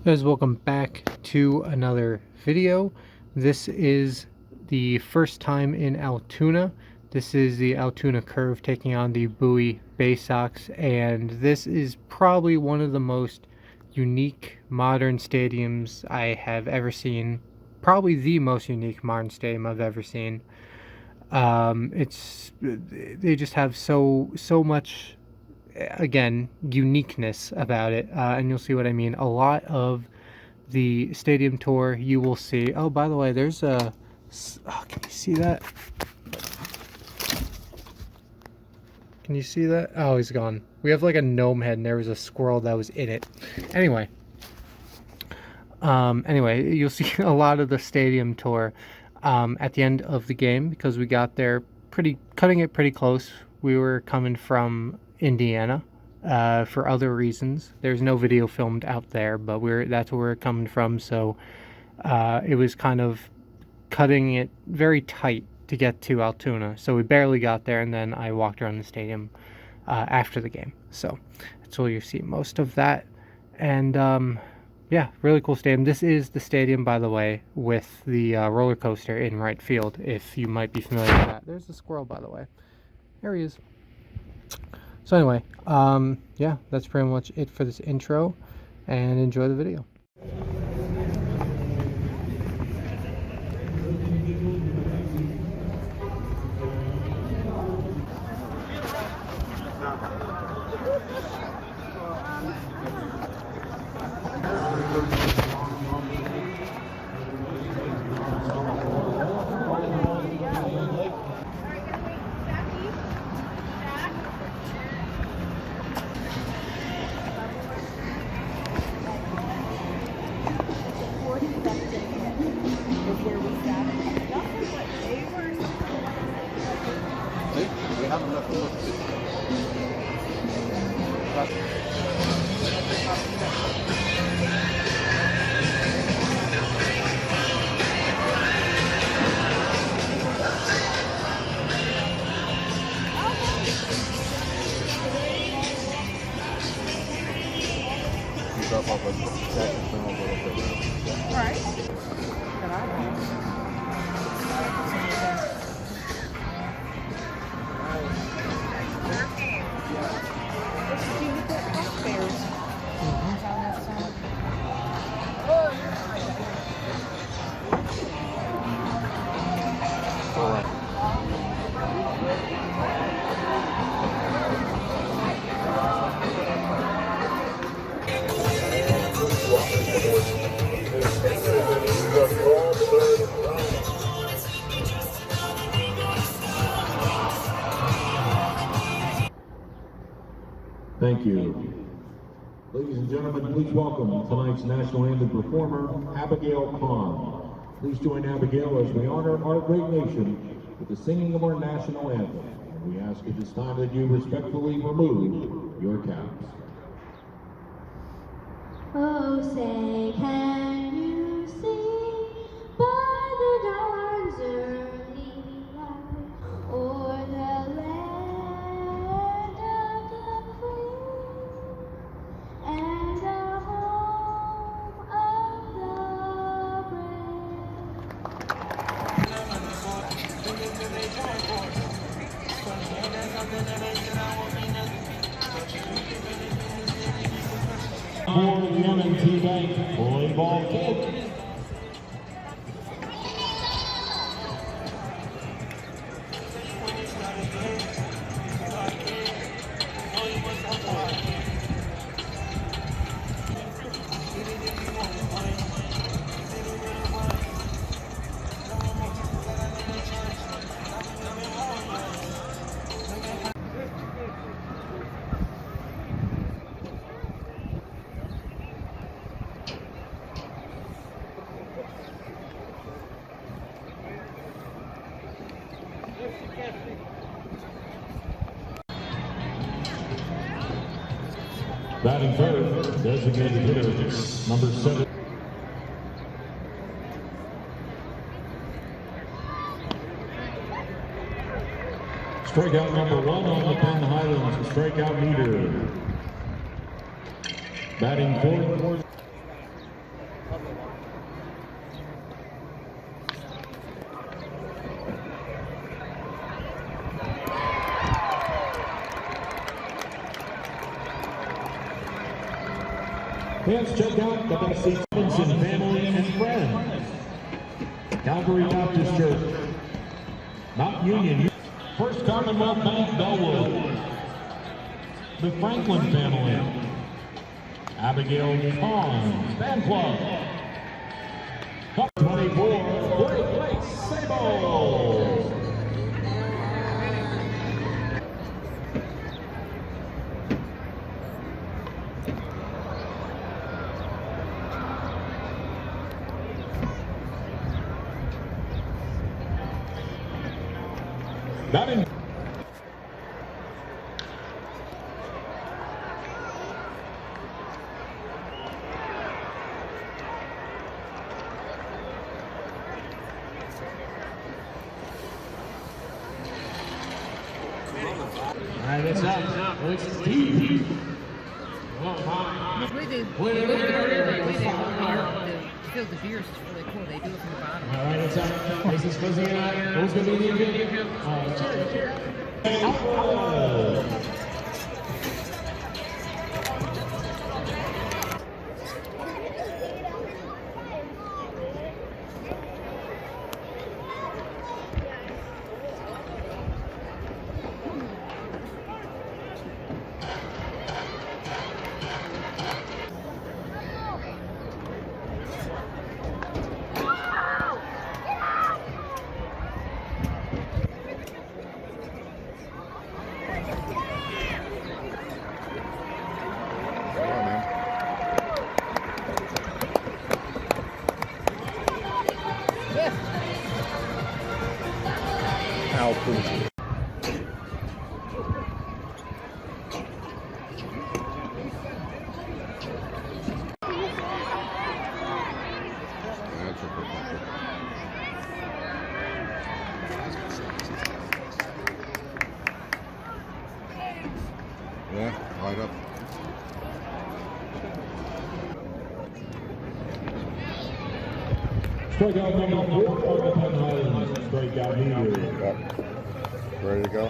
Guys, welcome back to another video. This is the first time in Altoona. This is the Altoona Curve taking on the Bowie Baysox, and this is probably one of the most unique modern stadiums I have ever seen. Probably the most unique modern stadium I've ever seen. They just have so much, again, uniqueness about it, and you'll see what I mean. A lot of the stadium tour you will see. Oh, by the way, there's a can you see that? Can you see that? Oh, he's gone. We have like a gnome head and there was a squirrel that was in it. Anyway, you'll see a lot of the stadium tour at the end of the game, because we got there cutting it pretty close. We were coming from Indiana for other reasons. There's no video filmed out there, but that's where we're coming from. So it was kind of cutting it very tight to get to Altoona. So we barely got there, and then I walked around the stadium after the game. So that's where you see most of that. And yeah, really cool stadium. This is the stadium, by the way, with the roller coaster in right field, if you might be familiar with that. There's the squirrel, by the way. There he is. So anyway, yeah, that's pretty much it for this intro, and enjoy the video. Thank you. Ladies and gentlemen, please welcome tonight's national anthem performer, Abigail Khan. Please join Abigail as we honor our great nation with the singing of our national anthem. And we ask at this time that you respectfully remove your caps. Oh, say, can you see by the dawn's early light o'er the land of the free and the home of the For the M&T Bank volleyball kids. Batting third, designated hitter, number 7. Strikeout number 1 on the Penn Highlands, strikeout meter. Batting fourth. Fans, check out the best seats. Robinson family and friends. Calvary Baptist Church. Mount Union. First Commonwealth Bank, Bellwood. The Franklin family. Abigail Pond Fan Club. 24, Great Lakes Sables. That in All right, it's up. It's deep. The way they fill the beers is really cool. They do it from the bottom. All right, it's up. This is Fuzzy and I. Who's going to be the cheers. Altoona. Yeah, light up. strikeout number 4 for the Penn Highlands. Strikeout leader. Yep. Ready to go?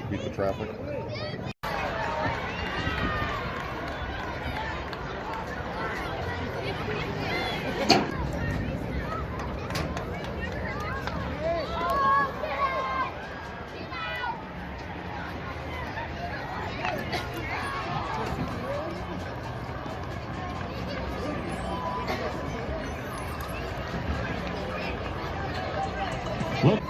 Beat the traffic. Look.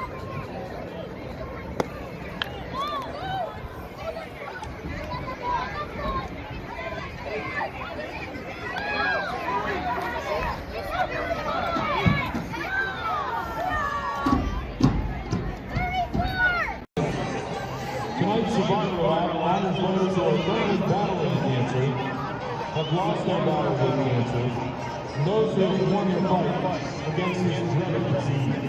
Tonight's survival honors those who are currently battling cancer, have lost their battle with cancer, and those who have won their fight against this dreaded disease.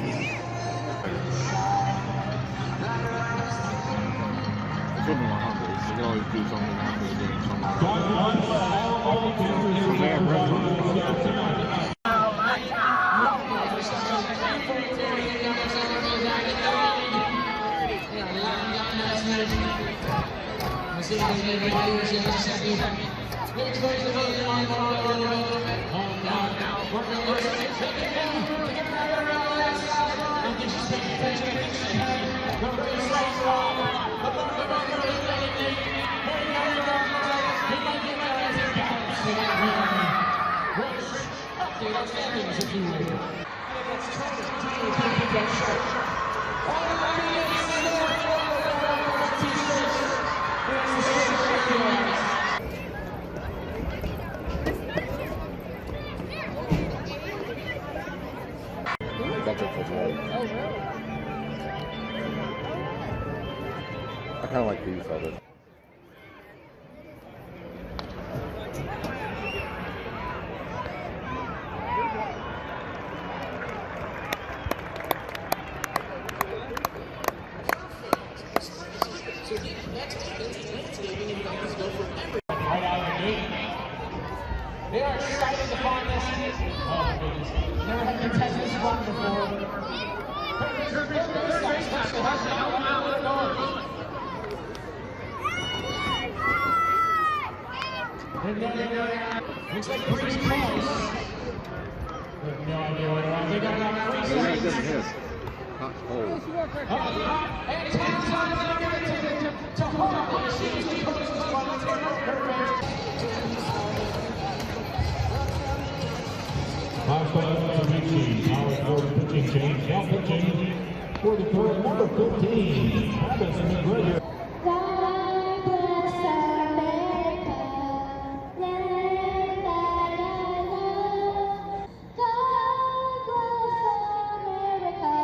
Put me on hungry. You can always do something after the game. God bless all cancer survivors tonight. I kind of like these of it. Right out of the gate. They are excited to find this. Oh, goodness. Never had to test this one before. Looks like Breeze close. I have no idea what around. They got around 3 seconds. And Townsend is going to give it to Hart. She was the coach's Power forward pitching change. Now pitching for the third, number 15, Travis McGregor. God bless America, land that I love. God bless America,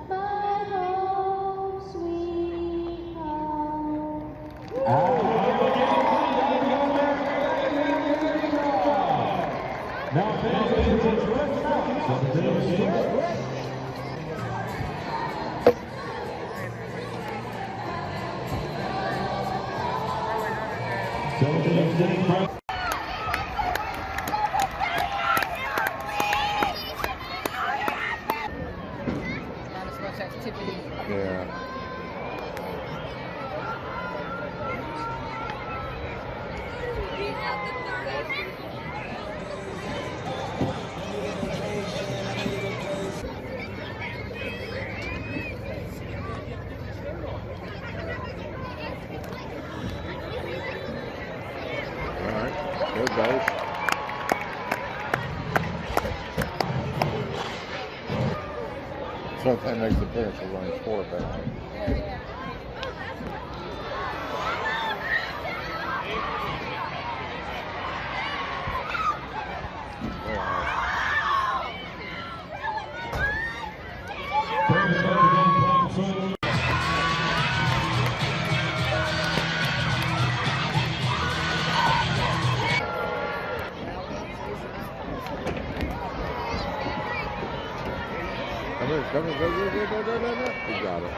my home, sweet home. Now Not as much activity. Yeah. All right. Good base. Sometimes makes the appearance of running four back. Come on, go. You got it.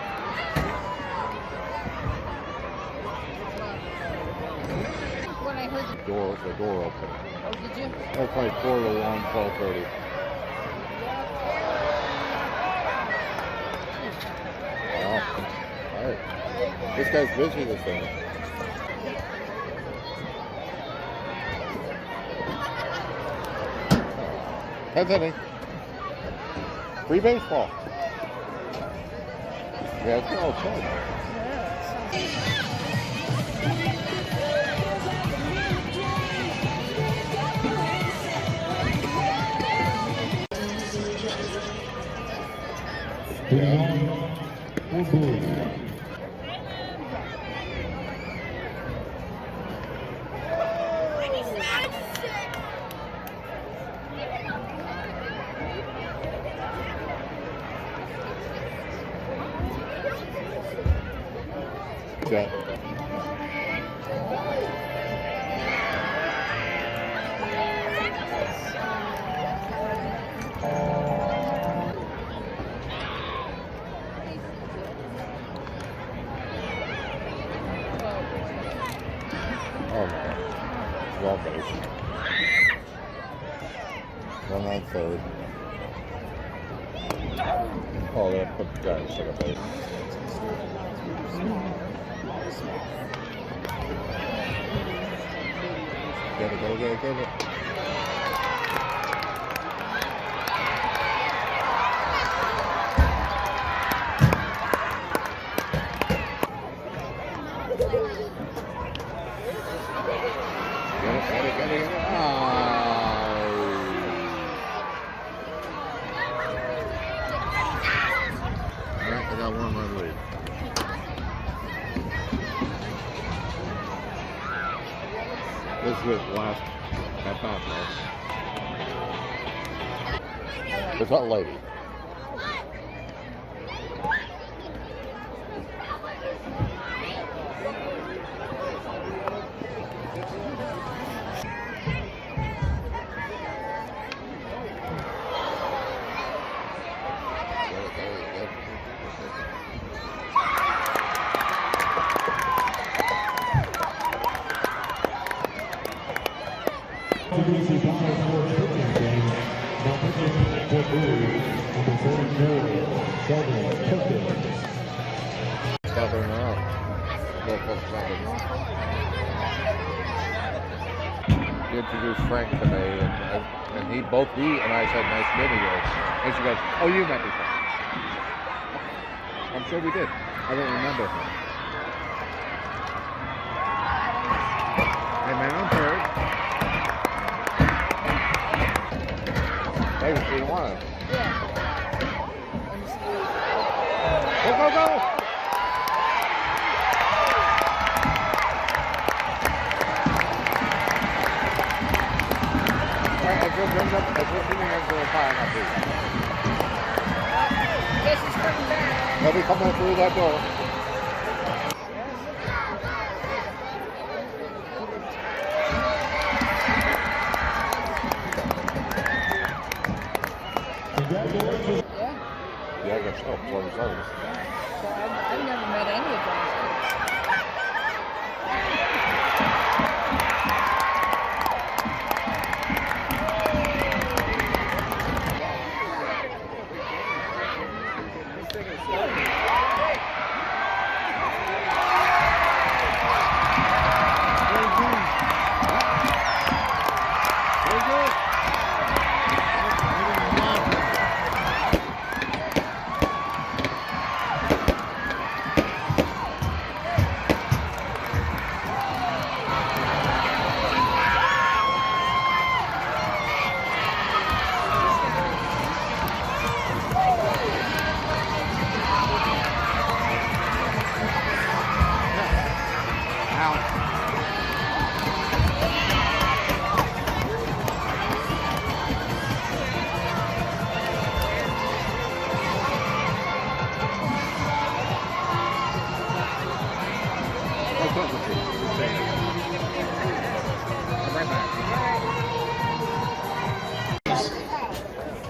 When I heard The door open. oh, did you? That's like 4 to 1, 12:30. Wow. All right. This guy's busy this thing. That's it. Free baseball. Yeah, it's all fun. Set. Oh no. Well base. One on third. Oh, they'll put the guy in second base. Get it. Get it. Alright, I got 1 run lead. This is his last at bat now. It's that lady. Southern out. introduced Frank to me, and both he and I said, "Nice meeting you." And she goes, "Oh, you met me." I'm sure we did. I don't remember. Hey man, I'm hurt. Maybe she didn't want it. Yeah. Go, go, go! Alright, I just brings up, I just bring him to the fire, not through. Guess he's coming back. They'll be coming through that door. Congratulations. Yeah, I guess so. 27. So I've never met any of those kids.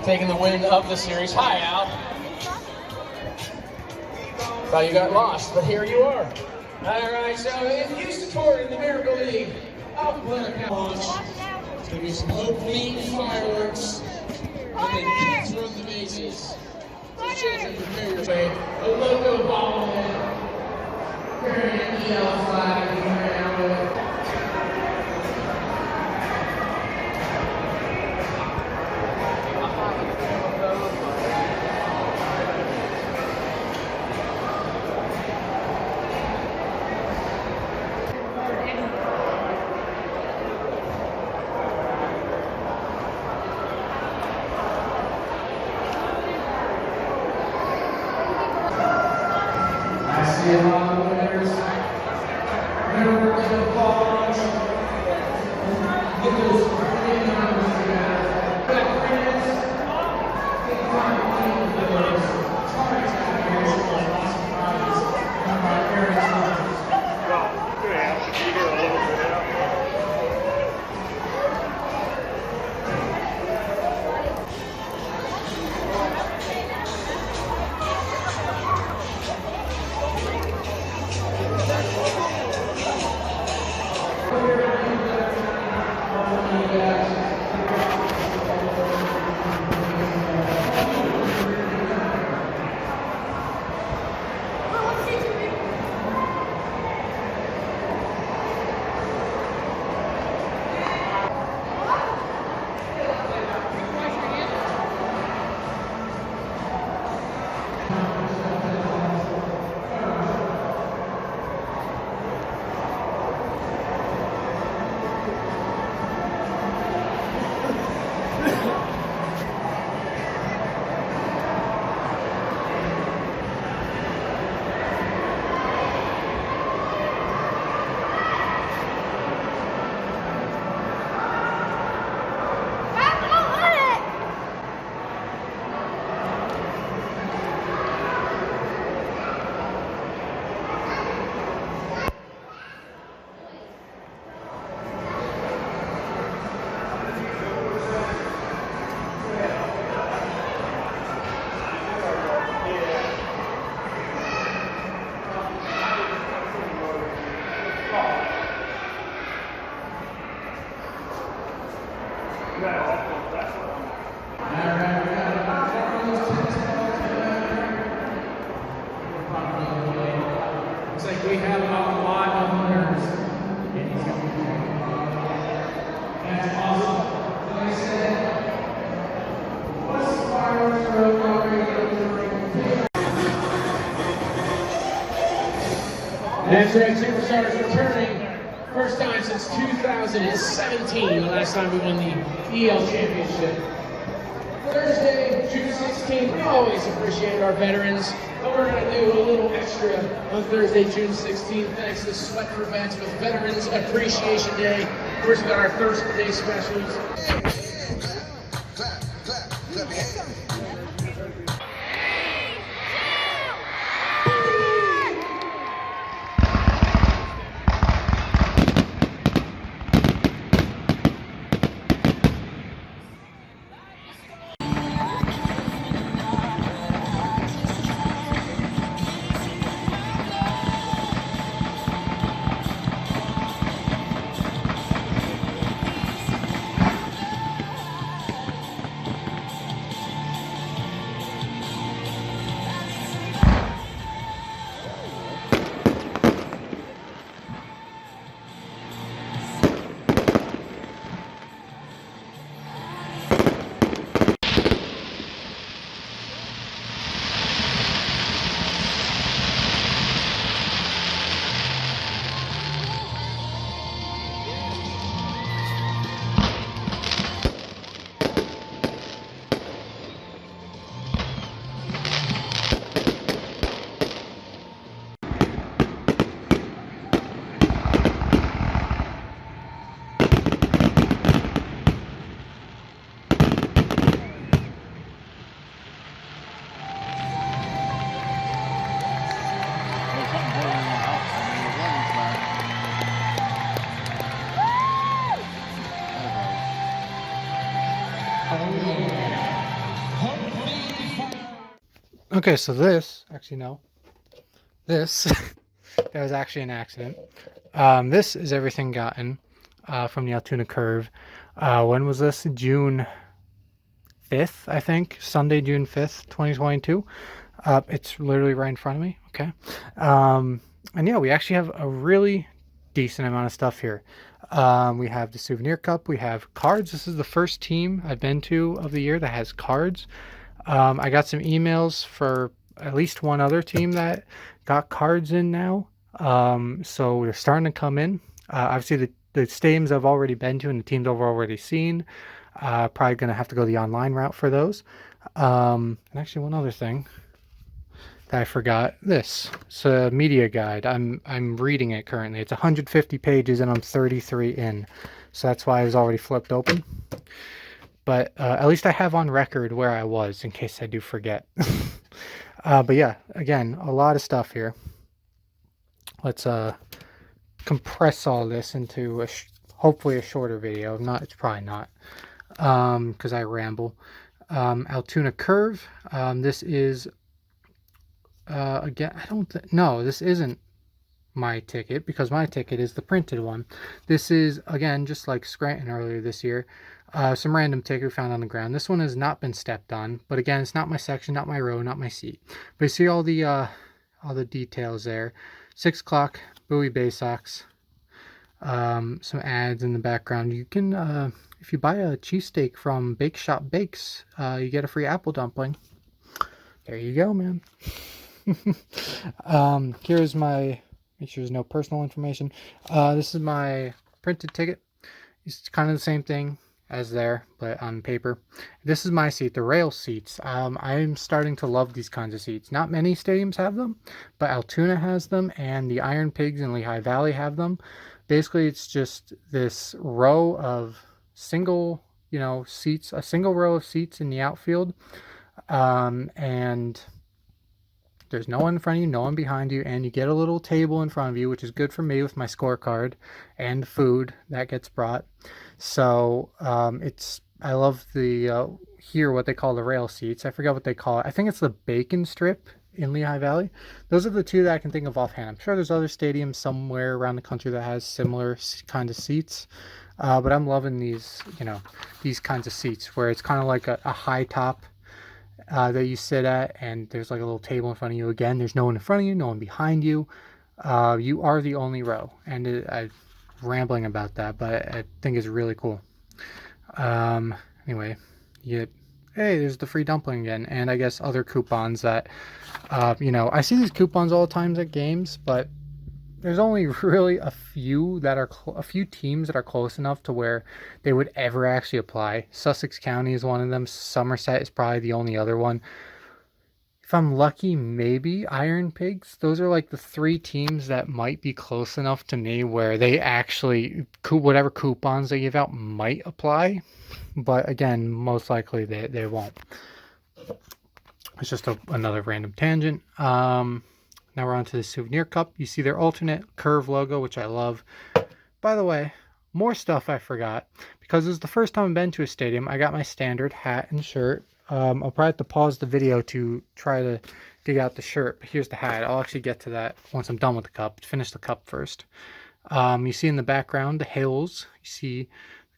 Taking the win of the series. Hi, Al. Thought you got lost, but here you are. All right, so in Houston Tour in the Miracle League, Altoona Curve. It's going to be some opening fireworks, and then kids run the bases. Just chance to prepare your way. A logo bobblehead, carrying an EL flag, and around with it. I see a lot of winners. Remember to applause. Get those pretty numbers together. Got friends. Get contact with those. Targets out here. So there's lots of prizes. Done by various numbers. Yeah. That's right, Superstars returning. First time since 2017, the last time we won the EL Championship. Thursday, June 16th, we always appreciate our veterans, but we're going to do a little extra on Thursday, June 16th, thanks to Sweat for Vets with Veterans Appreciation Day. Of course, we got our Thursday specials. Okay, so this, actually no, this, that was actually an accident. This is everything gotten from the Altoona Curve. When was this? June 5th, I think. Sunday, June 5th, 2022. It's literally right in front of me, okay? And yeah, we actually have a really decent amount of stuff here. We have the Souvenir Cup, we have cards. This is the first team I've been to of the year that has cards. I got some emails for at least one other team that got cards in now. So they're starting to come in. Obviously, the stadiums I've already been to and the teams I've already seen. Probably going to have to go the online route for those. And actually, one other thing that I forgot. This. It's a media guide. I'm reading it currently. It's 150 pages and I'm 33 in. So that's why it was already flipped open. But at least I have on record where I was in case I do forget. But yeah, again, a lot of stuff here. Let's compress all this into hopefully a shorter video. If not, it's probably not, because I ramble. Altoona Curve. This is again. No, this isn't my ticket because my ticket is the printed one. This is again just like Scranton earlier this year. Some random ticket found on the ground. This one has not been stepped on, but again, it's not my section, not my row, not my seat. But you see all the details there. 6 o'clock, Bowie Baysox. Some ads in the background. You can, if you buy a cheesesteak from Bake Shop Bakes, you get a free apple dumpling. There you go, man. Here's my. Make sure there's no personal information. This is my printed ticket. It's kind of the same thing as there, but on paper. This is my seat, the rail seats. I'm starting to love these kinds of seats. Not many stadiums have them, but Altoona has them, and the Iron Pigs in Lehigh Valley have them. Basically, it's just this row of single, seats, a single row of seats in the outfield, and there's no one in front of you, no one behind you, and you get a little table in front of you, which is good for me with my scorecard and food that gets brought. So I love the here what they call the rail seats. I forget what they call it. I think it's the bacon strip in Lehigh Valley. Those are the two that I can think of offhand. I'm sure there's other stadiums somewhere around the country that has similar kind of seats. But I'm loving these, these kinds of seats where it's kind of like a high top that you sit at, and there's like a little table in front of you. Again, there's no one in front of you, no one behind you. You are the only row, and I'm rambling about that, but I think it's really cool. Anyway, hey, there's the free dumpling again, and I guess other coupons that, I see these coupons all the time at games, but there's only really a few that are a few teams that are close enough to where they would ever actually apply. Sussex County is one of them. Somerset is probably the only other one. If I'm lucky, maybe Iron Pigs. Those are like the 3 teams that might be close enough to me where they actually, whatever coupons they give out might apply. But again, most likely they won't. It's just another random tangent. Now we're on to the Souvenir Cup. You see their alternate curve logo, which I love. By the way, more stuff I forgot. Because it was the first time I've been to a stadium, I got my standard hat and shirt. I'll probably have to pause the video to try to dig out the shirt. But here's the hat. I'll actually get to that once I'm done with the cup. Finish the cup first. You see in the background the hills. You see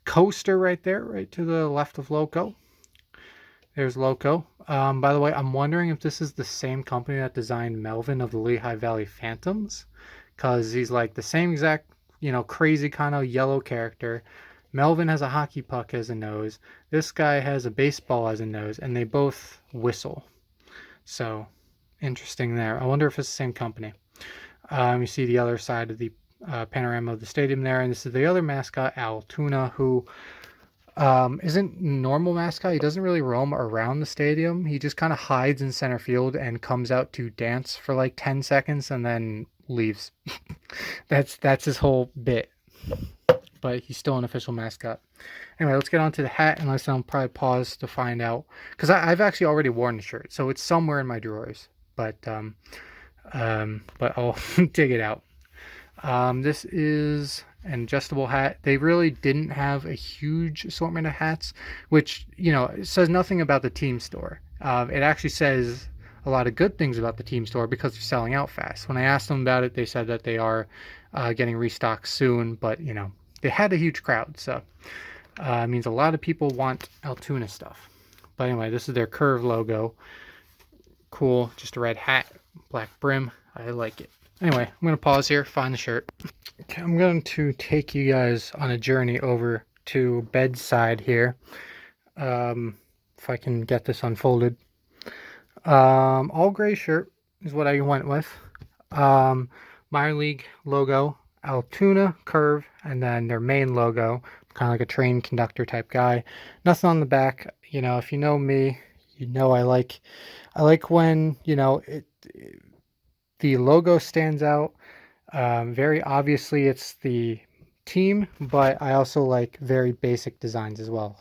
coaster right there, right to the left of Loco. There's Loco. By the way, I'm wondering if this is the same company that designed Melvin of the Lehigh Valley Phantoms, because he's like the same exact, crazy kind of yellow character. Melvin has a hockey puck as a nose. This guy has a baseball as a nose, and they both whistle. So, interesting there. I wonder if it's the same company. You see the other side of the panorama of the stadium there, and this is the other mascot, Altoona, who isn't normal mascot. He doesn't really roam around the stadium. He just kind of hides in center field and comes out to dance for like 10 seconds and then leaves. That's his whole bit. But he's still an official mascot. Anyway, let's get on to the hat, unless I'll probably pause to find out, because I've actually already worn the shirt, so it's somewhere in my drawers. But I'll dig it out. This is an adjustable hat. They really didn't have a huge assortment of hats, which, it says nothing about the team store. It actually says a lot of good things about the team store because they're selling out fast. When I asked them about it, they said that they are getting restocked soon, but, they had a huge crowd, so it means a lot of people want Altoona stuff. But anyway, this is their Curve logo. Cool, just a red hat, black brim. I like it. Anyway, I'm going to pause here, find the shirt. Okay, I'm going to take you guys on a journey over to bedside here. If I can get this unfolded. All gray shirt is what I went with. Minor league logo, Altoona Curve, and then their main logo, kind of like a train conductor type guy. Nothing on the back. If you know me, I like when, the logo stands out. Very obviously it's the team, but I also like very basic designs as well.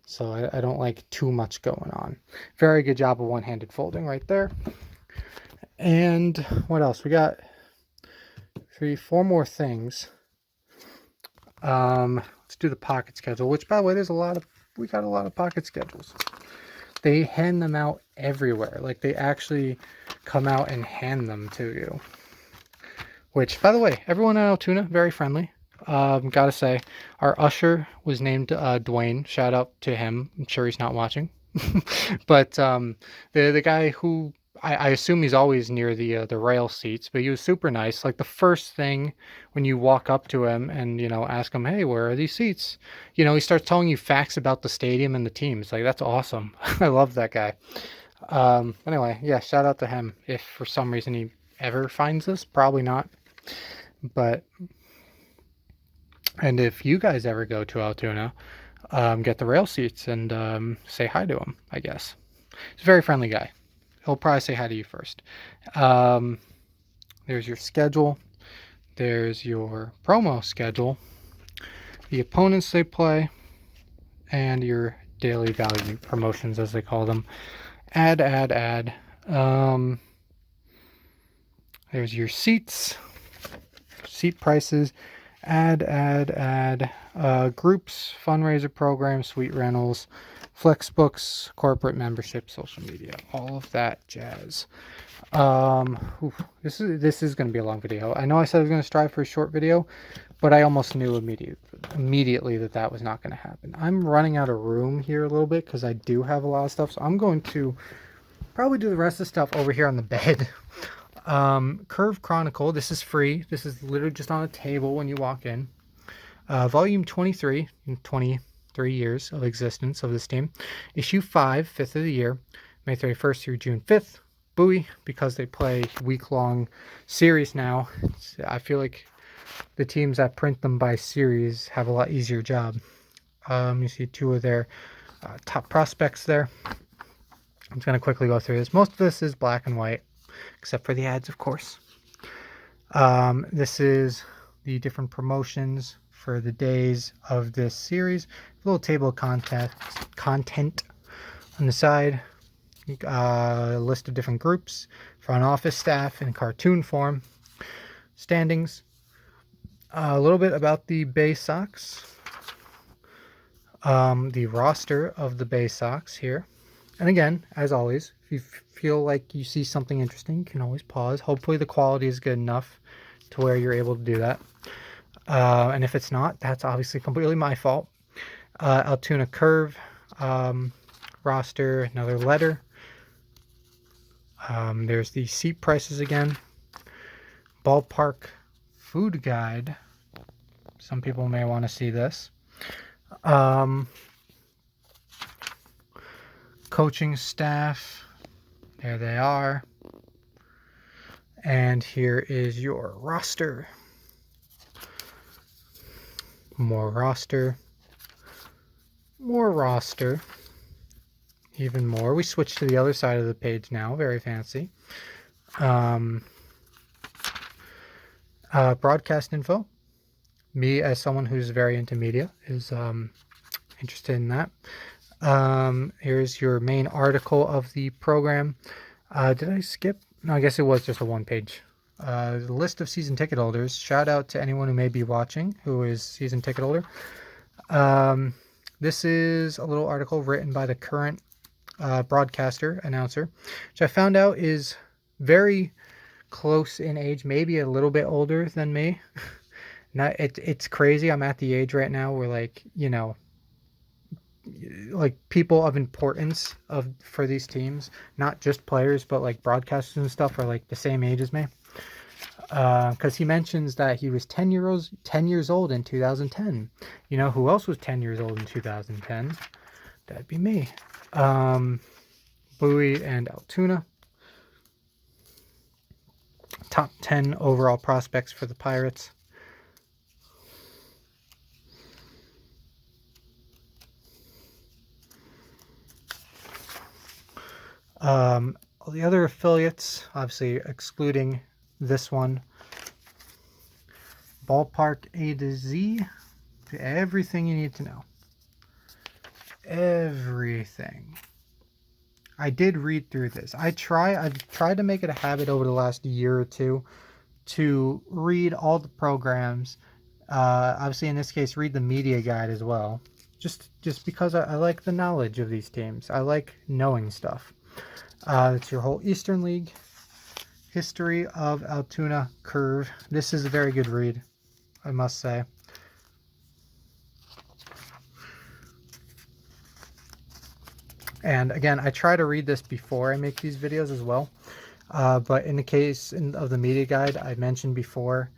So I don't like too much going on. Very good job of one-handed folding right there. And what else? We got 4 more things. Let's do the pocket schedule, which, by the way, we got a lot of pocket schedules. They hand them out everywhere. Like, they actually come out and hand them to you. Which, by the way, everyone at Altoona, very friendly. Gotta say, our usher was named Dwayne. Shout out to him. I'm sure he's not watching. But the guy who, I assume he's always near the rail seats, but he was super nice. Like, the first thing when you walk up to him and, ask him, hey, where are these seats? He starts telling you facts about the stadium and the teams. Like, that's awesome. I love that guy. Anyway, yeah, shout out to him. If for some reason he ever finds this, probably not. But, and if you guys ever go to Altoona, get the rail seats and say hi to him, I guess. He's a very friendly guy. He'll probably say hi to you first. There's your schedule. There's your promo schedule. The opponents they play. And your daily value promotions, as they call them. Add. There's your seats. Seat prices. Add. Groups, fundraiser programs, suite rentals, Flexbooks, corporate membership, social media, all of that jazz. This is going to be a long video. I know I said I was going to strive for a short video, but I almost knew immediately that was not going to happen. I'm running out of room here a little bit because I do have a lot of stuff, so I'm going to probably do the rest of the stuff over here on the bed. Curve Chronicle, this is free. This is literally just on a table when you walk in. Volume 23, 23 years of existence of this team. Issue 5, 5th of the year, May 31st through June 5th. Bowie, because they play week-long series now. I feel like the teams that print them by series have a lot easier job. You see two of their top prospects there. I'm just going to quickly go through this. Most of this is black and white, except for the ads, of course. This is the different promotions for the days of this series. A little table of content on the side. A list of different groups, front office staff in cartoon form, standings, a little bit about the Baysox, the roster of the Baysox here. And again, as always, if you feel like you see something interesting, you can always pause. Hopefully the quality is good enough to where you're able to do that. And if it's not, that's obviously completely my fault. Altoona Curve roster, another letter. There's the seat prices again. Ballpark food guide. Some people may want to see this. Coaching staff. There they are. And here is your roster. More roster. More roster. Even more. We switched to the other side of the page now. Very fancy. Broadcast info. Me, as someone who's very into media, is interested in that. Here's your main article of the program. Did I skip? No, I guess it was just a one page. The list of season ticket holders. Shout out to anyone who may be watching who is season ticket holder. This is a little article written by the current broadcaster, announcer, which I found out is very close in age, maybe a little bit older than me. It's crazy. I'm at the age right now where, like, you know, like people of importance for these teams, not just players, but like broadcasters and stuff, are like the same age as me. Because he mentions that he was 10 years old in 2010. You know who else was 10 years old in 2010? That'd be me. Bowie and Altoona. Top 10 overall prospects for the Pirates. All the other affiliates, obviously excluding this one. Ballpark A to Z. Everything you need to know. Everything. I did read through this. I've tried to make it a habit over the last year or two to read all the programs. Obviously, in this case, read the media guide as well. Just because I like the knowledge of these teams. I like knowing stuff. It's your whole Eastern League history of Altoona Curve. This is a very good read, I must say. And again, I try to read this before I make these videos as well. But in the case of the media guide, I mentioned before,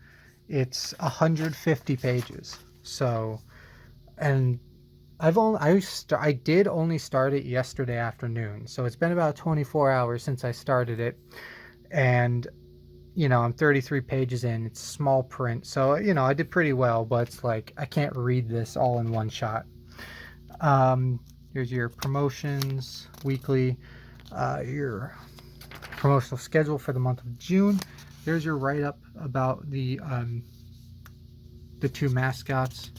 it's 150 pages. So, and I did only start it yesterday afternoon. So it's been about 24 hours since I started it. And, you know, I'm 33 pages in. It's small print. So, you know, I did pretty well, but it's like, I can't read this all in one shot. Here's your promotions weekly, your promotional schedule for the month of June. There's your write-up about the two mascots.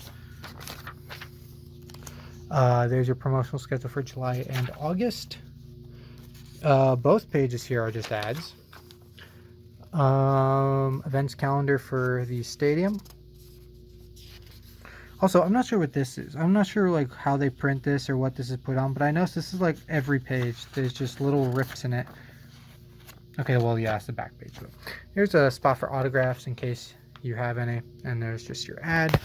There's your promotional schedule for July and August. Both pages here are just ads. Events calendar for the stadium. Also, I'm not sure what this is. I'm not sure like how they print this or what this is put on, but I noticed this is like every page. There's just little rips in it. Okay, well, yeah, it's the back page. Here's a spot for autographs in case you have any, and there's just your ad.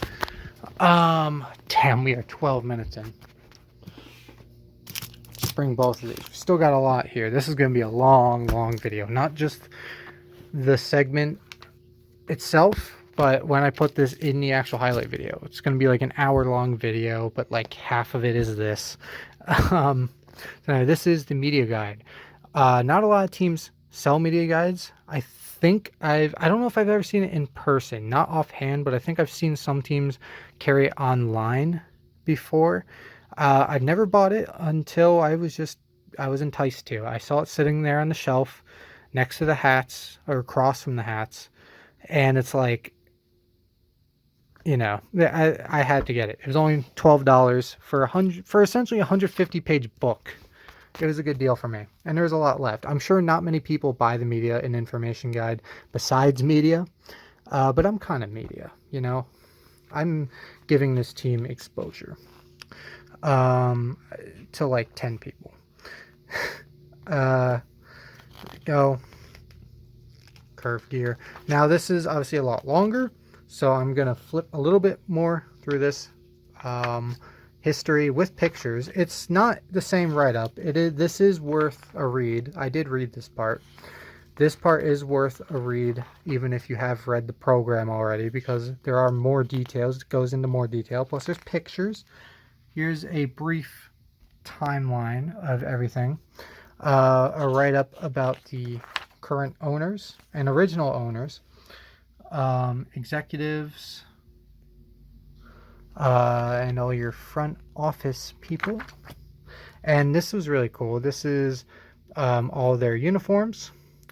Damn, we are 12 minutes in. Let's bring both of these. We still got a lot here. This is going to be a long video. Not just the segment itself, but when I put this in the actual highlight video. It's going to be like an hour-long video, but like half of it is this. So this is the media guide. Not a lot of teams sell media guides. I don't know if I've ever seen it in person, not offhand, but I think I've seen some teams carry it online before. I've never bought it until I was enticed to. I saw it sitting there on the shelf next to the hats or across from the hats, and it's like, I had to get it. It was only $12 for essentially a 150-page book. It was a good deal for me, and there's a lot left. I'm sure not many people buy the media and information guide besides media, but I'm kind of media, I'm giving this team exposure to like 10 people. There we go. Curve gear. Now this is obviously a lot longer, so I'm gonna flip a little bit more through this history with pictures. It's not the same write-up. This is worth a read. I did read this part. This part is worth a read even if you have read the program already, because there are more details. It goes into more detail, plus there's pictures. Here's a brief timeline of everything. A write-up about the current owners and original owners, executives, and all your front office people. And this was really cool. This is all their uniforms,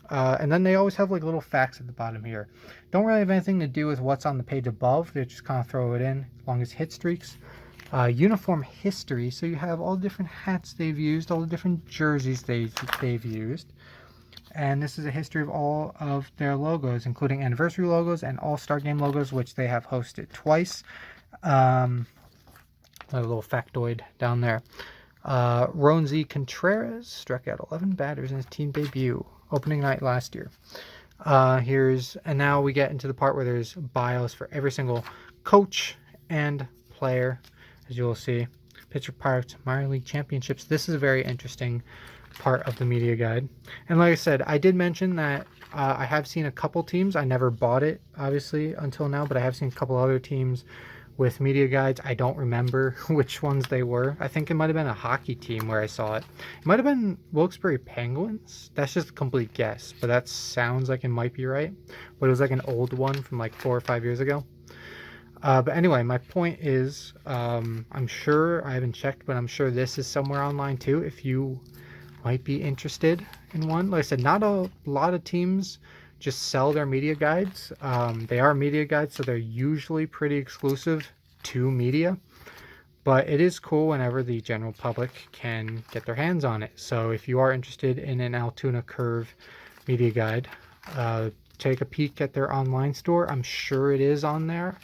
and then they always have like little facts at the bottom here. Don't really have anything to do with what's on the page above. They just kind of throw it in as long as hit streaks. Uniform history, so you have all the different hats they've used, all the different jerseys they've used. And this is a history of all of their logos, including anniversary logos and all-star game logos, which they have hosted twice. A little factoid down there. Ronzi Contreras struck out 11 batters in his team debut, opening night last year. And now we get into the part where there's bios for every single coach and player, as you will see. Pittsburgh Pirates minor league championships. This is a very interesting part of the media guide. And like I said, I did mention that I have seen a couple teams. I never bought it, obviously, until now, but I have seen a couple other teams with media guides. I don't remember which ones they were. I think it might have been a hockey team where I saw it. It might have been Wilkes-Barre Penguins. That's just a complete guess, but that sounds like it might be right. But it was like an old one from like 4 or 5 years ago. But anyway, my point is, I'm sure, I haven't checked, but I'm sure this is somewhere online too, if you might be interested in one. Like I said, not a lot of teams just sell their media guides. They are media guides, so they're usually pretty exclusive to media. But it is cool whenever the general public can get their hands on it. So if you are interested in an Altoona Curve media guide, take a peek at their online store. I'm sure it is on there.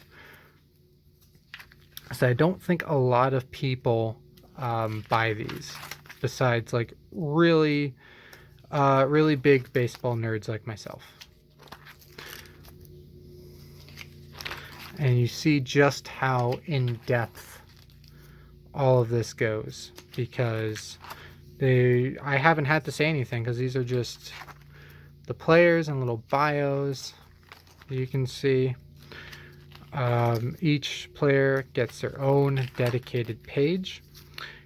So I don't think a lot of people buy these, besides like really big baseball nerds like myself. And you see just how in-depth all of this goes, because I haven't had to say anything, because these are just the players and little bios. You can see each player gets their own dedicated page.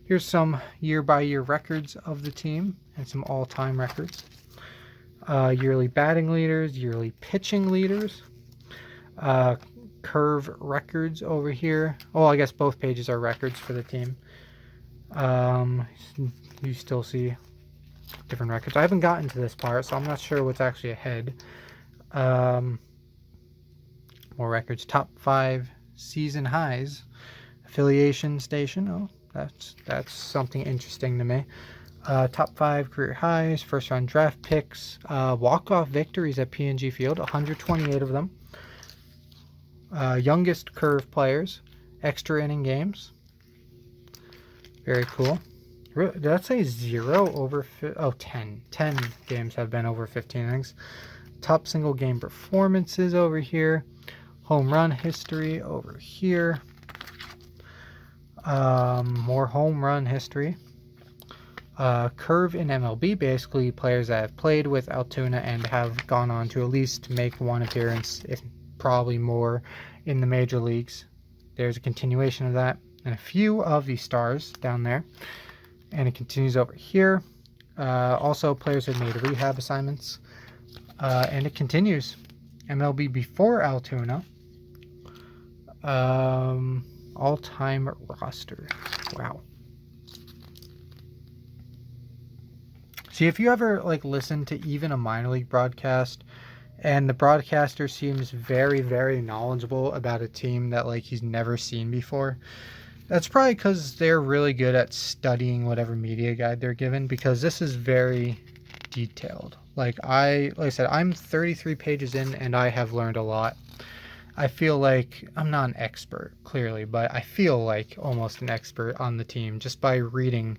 Here's some year-by-year records of the team and some all-time records. Yearly batting leaders, yearly pitching leaders, Curve records over here. Oh, I guess both pages are records for the team. You still see different records. I haven't gotten to this part, so I'm not sure what's actually ahead. More records. Top 5 season highs. Affiliation station. Oh, that's something interesting to me. Top 5 career highs. First round draft picks. Walk-off victories at PNG Field. 128 of them. Youngest Curve players. Extra inning games. Very cool. Did that say 0 over... 10. 10 games have been over 15 innings. Top single game performances over here. Home run history over here. More home run history. Curve in MLB, basically players that have played with Altoona and have gone on to at least make one appearance, if probably more, in the major leagues. There's a continuation of that, and a few of the stars down there. And it continues over here. Also, players have made rehab assignments. And it continues. MLB before Altoona. All-time roster. Wow. See, if you ever like listen to even a minor league broadcast and the broadcaster seems very, very knowledgeable about a team that like he's never seen before, that's probably because they're really good at studying whatever media guide they're given, because this is very detailed. Like I said, I'm 33 pages in and I have learned a lot. I feel like I'm not an expert, clearly, but I feel like almost an expert on the team just by reading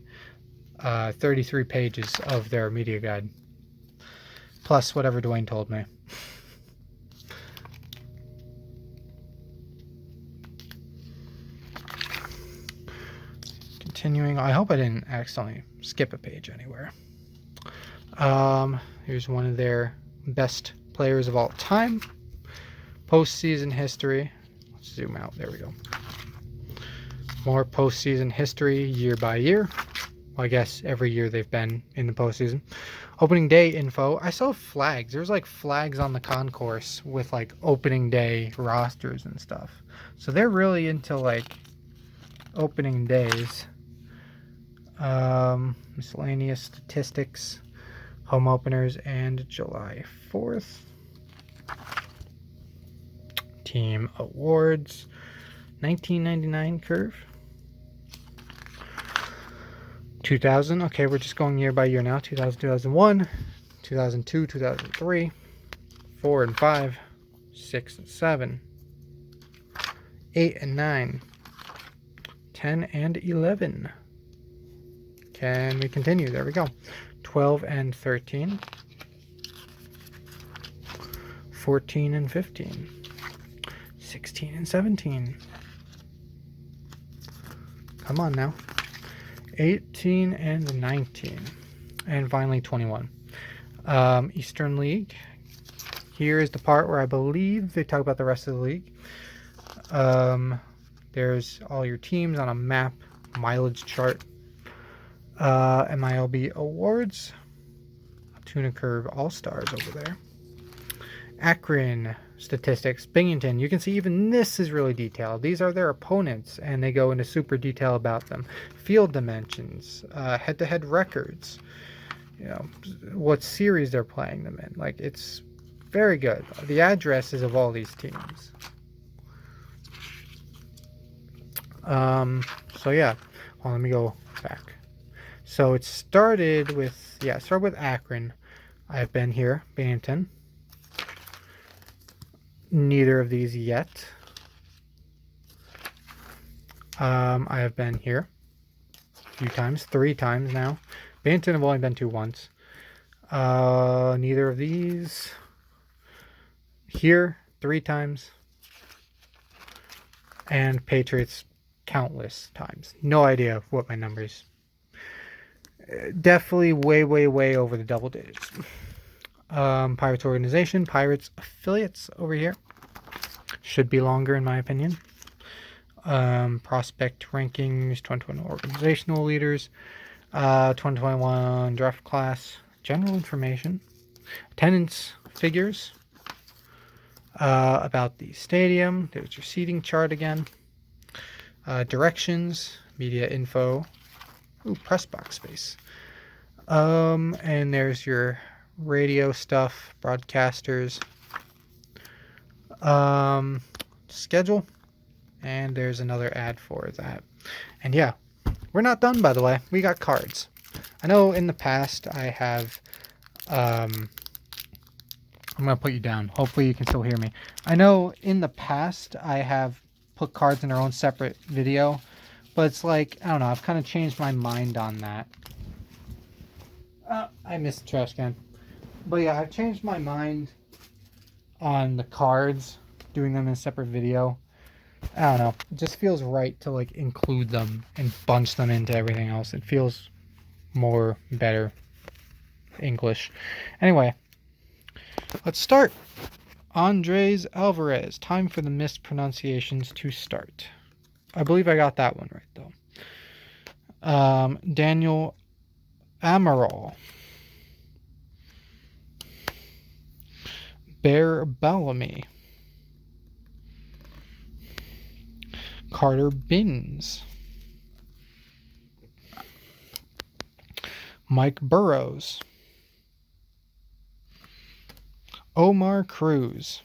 33 pages of their media guide, plus whatever Dwayne told me. Continuing, I hope I didn't accidentally skip a page anywhere. Here's one of their best players of all time. Postseason history. Let's zoom out. There we go. More postseason history year by year. Well, I guess every year they've been in the postseason. Opening day info. I saw flags. There's like flags on the concourse with like opening day rosters and stuff. So they're really into like opening days. Miscellaneous statistics, home openers, and July 4th. Team awards. 1999 Curve. 2000. Okay, we're just going year by year now. 2000, 2001, 2002, 2003, 4 and 5, 6 and 7, 8 and 9, 10 and 11. Can we continue? There we go. 12 and 13, 14 and 15, 16 and 17. Come on now. 18 and 19. And finally 21. Eastern League. Here is the part where I believe they talk about the rest of the league. There's all your teams on a map, mileage chart. MILB awards. Altoona Curve All-Stars over there. Akron statistics. Binghamton. You can see even this is really detailed. These are their opponents, and they go into super detail about them. Field dimensions, head-to-head records, you know, what series they're playing them in. Like, it's very good. The addresses of all these teams. So yeah. Well, let me go back. So it started with, start with Akron. I've been here, Binghamton. Neither of these yet. I have been here a few times, 3 times now. Binghamton I've only been to once. Neither of these. Here 3 times. And Patriots countless times. No idea what my number is. Definitely way over the double digits. Pirates organization, Pirates affiliates over here. Should be longer in my opinion. Prospect rankings, 2021 organizational leaders, 2021 draft class, general information, attendance figures, about the stadium. There's your seating chart again. Directions, media info. Ooh, press box space. And there's your radio stuff, broadcasters, schedule, and there's another ad for that. And yeah, we're not done, by the way. We got cards. I know in the past I have, I'm gonna put you down. Hopefully you can still hear me. I know in the past I have put cards in their own separate video, but it's like, I don't know, I've kind of changed my mind on that. I missed the trash can. But yeah, I've changed my mind on the cards, doing them in a separate video. I don't know. It just feels right to like include them and bunch them into everything else. It feels more better English. Anyway, let's start. Andres Alvarez. Time for the mispronunciations to start. I believe I got that one right though. Daniel Amaral. Bear Bellamy, Carter Binns, Mike Burrows, Omar Cruz,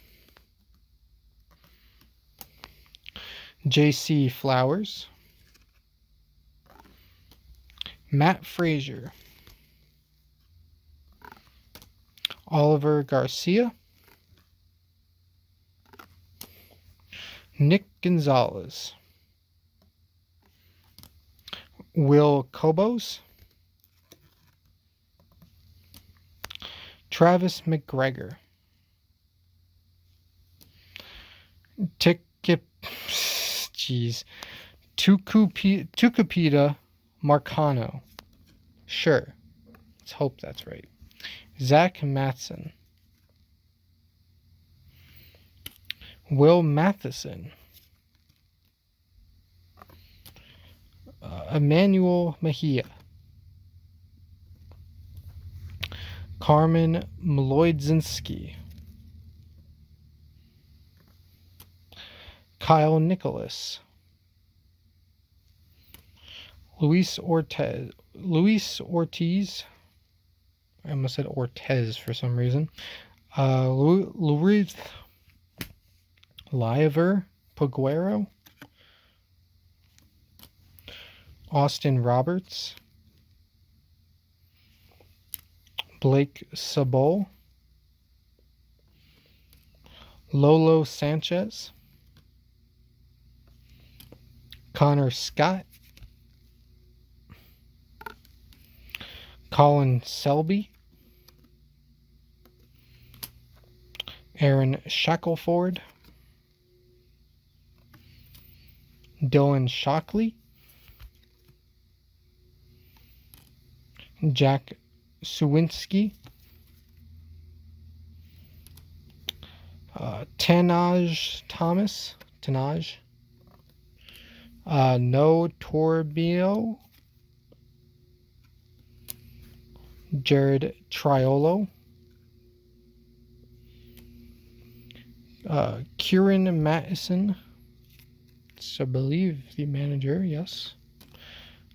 J.C. Flowers, Matt Frazier, Oliver Garcia, Nick Gonzalez, Will Cobos, Travis McGregor, Tucupita Marcano. Sure. Let's hope that's right. Zach Matson, Will Matheson, Emmanuel Mejia, Carmen Mloydzinski, Kyle Nicholas, Luis Ortiz, I almost said Ortez for some reason, Luis Liever Paguero, Austin Roberts, Blake Sabol, Lolo Sanchez, Connor Scott, Colin Selby, Aaron Shackelford, Dylan Shockley, Jack Sawinski, Tanaj Thomas, No Torbino, Jared Triolo, Kieran Mattison, I believe the manager, yes.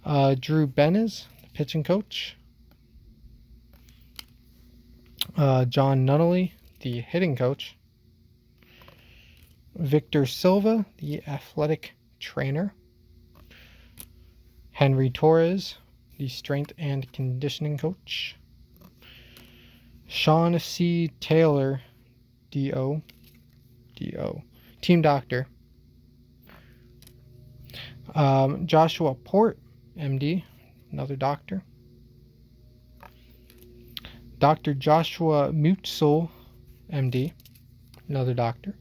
Drew Benez, the pitching coach. John Nunnally, the hitting coach. Victor Silva, the athletic trainer. Henry Torres, the strength and conditioning coach. Sean C. Taylor, D.O., team doctor. Joshua Port, MD, another doctor. Dr. Joshua Mutzel, MD, another doctor.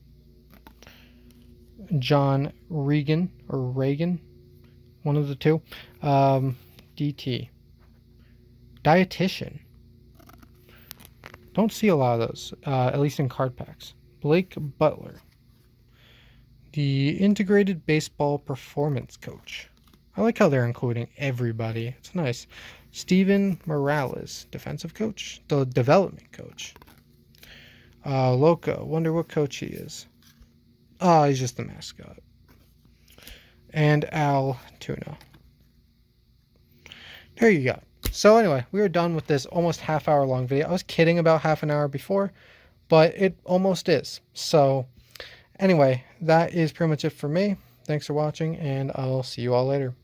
John Regan, one of the two. DT, dietitian. Don't see a lot of those, at least in card packs. Blake Butler, the integrated baseball performance coach. I like how they're including everybody. It's nice. Steven Morales, defensive coach, the development coach. Loco, wonder what coach he is. Oh, he's just the mascot. And Altoona. There you go. So anyway, we are done with this almost half-hour long video. I was kidding about half an hour before, but it almost is. So anyway, that is pretty much it for me. Thanks for watching, and I'll see you all later.